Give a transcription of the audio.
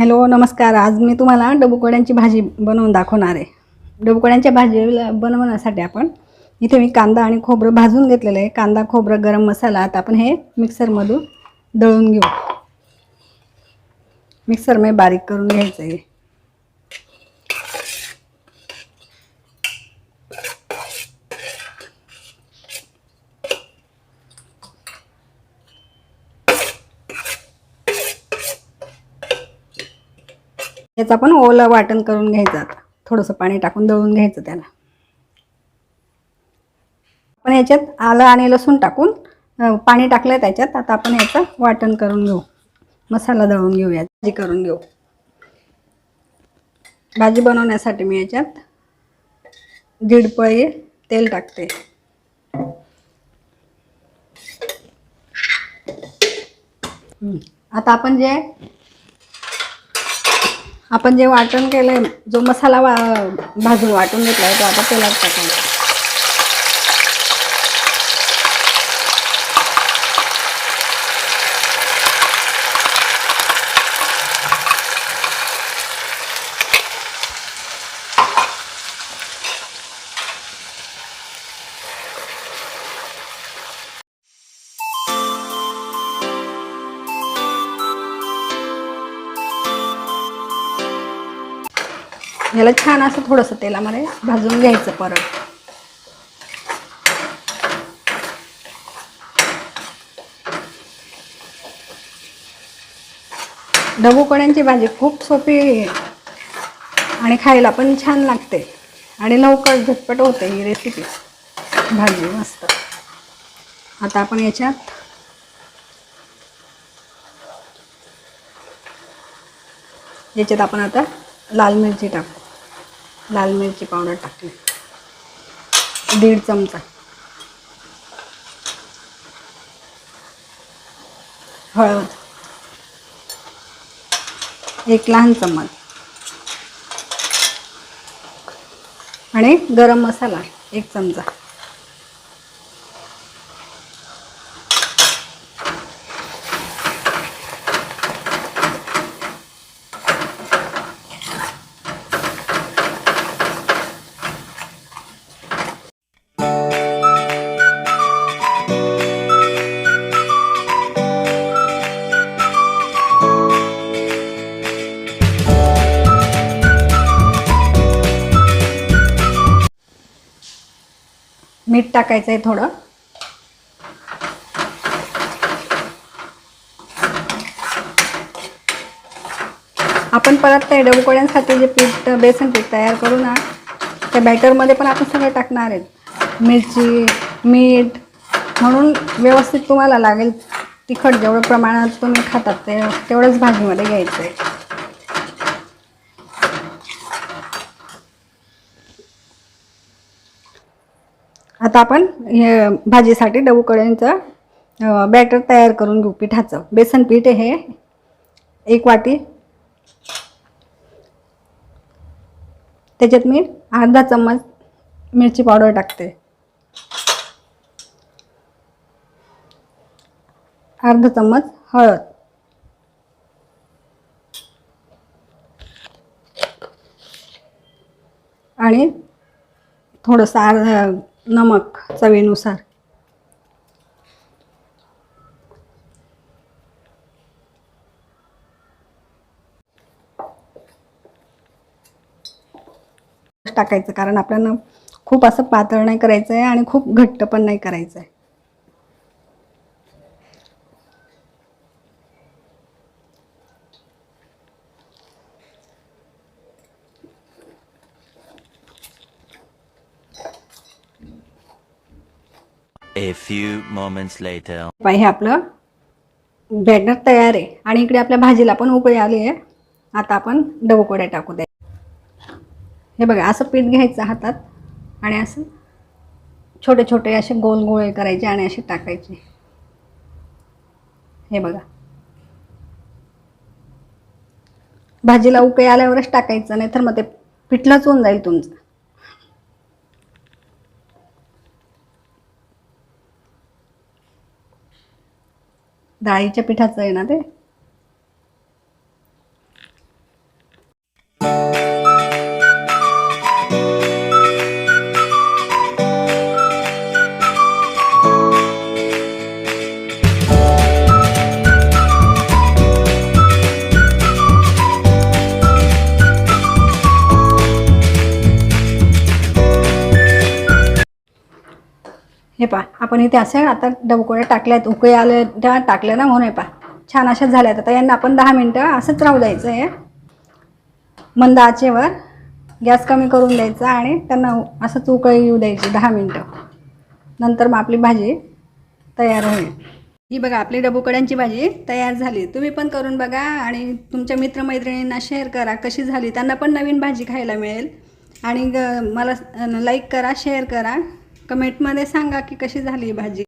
Hello नमस्कार। आज मी तुम्हाला डबूक वड्यांची भाजी बनवून दाखवणार आहे। डबूक वड्यांच्या भाजीला बनवण्यासाठी आपण इथे मी कांदा आणि खोबरं भाजून घेतलेलं आहे। कांदा खोबरं गरम मसाला आता आपण हे मिक्सरमधून दळून घेऊ। मिक्सर में बारीक करून घ्यायचं आहे। याचं आपण ओलं वाटण करून घ्यायचं। थोडंसं पाणी टाकून दळून घ्यायचं त्याला। आपण याच्यात आलं आणि लसूण टाकून पाणी टाकलं त्याच्यात। आता आपण याचं वाटण करून घेऊ। मसाला दळून घेऊया, भाजी करून घेऊ। भाजी बनवण्यासाठी मी याच्यात 1.5 पळी तेल टाकते। आता आपण जे वाटण केलंय, जो मसाला भाजून वाटून घेतलाय तो आता तेलात टाकायचा। याला छान असं थोडंसं तेलामध्ये भाजून घ्यायचं परत। डबूक वड्यांची भाजी खूप सोपी आणि खायला पण छान लागते आणि लवकर झटपट होते ही रेसिपी। भाजी मस्त। आता आपण याच्यात आपण आता लाल मिरची टाकू। लाल मिरची पावडर टाकली 1.5 चमचा। हळद 1 लहान चम्मच आणि गरम मसाला 1 चमचा। मीठ टाकायचं आहे थोडं। आपण परत ते डबूक वड्यांसाठी जे बेसन पीठ तयार करू ना, त्या बॅटरमध्ये पण आपण सगळं टाकणार आहेत। मिरची, मीठ, म्हणून व्यवस्थित तुम्हाला लागेल तिखट जेवढं प्रमाणात तुम्ही खातात तेवढंच भाजीमध्ये घ्यायचं आहे। आता आपण हे भाजीसाठी डबूक वड्यांचं बॅटर तयार करून घेऊ। पिठाचं बेसन पीठ आहे हे 1 वाटी। त्याच्यात मी अर्धा चम्मच मिरची पावडर टाकते, अर्धा चम्मच हळद आणि थोडंसं नमक चवीनुसार। टाकायचं कारण आपल्याला खूप असं पातळ नाही करायचं आहे आणि खूप घट्ट पण नाही करायचं आहे। A few moments later. हे आपलं बॅटर तयार आहे आणि इकडे आपल्या भाजीला पण उकळी आली आहे। आता आपण डबूक वड्या टाकू द्या। हे बघा, असं पीठ घ्यायचं हातात आणि असं छोटे छोटे असे गोल गोळे करायचे आणि असे टाकायचे। हे बघा, भाजीला उकळी आल्यावरच टाकायचं, नाहीतर मग ते पिठलंच होऊन जाईल तुमचं। डाळीच्या पिठाचं आहे ना ते। हे पहा आपण इथे असे आता डबकोड्या टाकल्यात, उकळी आले त्या टाकल्या ना म्हणून हे पहा छान अशा झाल्यात. आता यांना आपण 10 मिनटं असंच राहू द्यायचं आहे. मंद आचेवर गॅस कमी करून द्यायचा आणि त्यांना असंच उकळी येऊ द्यायची 10 मिनटं. नंतर मग आपली भाजी तयार होईल. ही बघा आपली डबुकड्यांची भाजी तयार झाली. तुम्ही पण करून बघा आणि तुमच्या मित्रमैत्रिणींना शेअर करा कशी झाली. त्यांना पण नवीन भाजी खायला मिळेल. आणि मला लाईक करा, शेअर करा, कमेंटमध्ये सांगा की कशी झाली भाजी.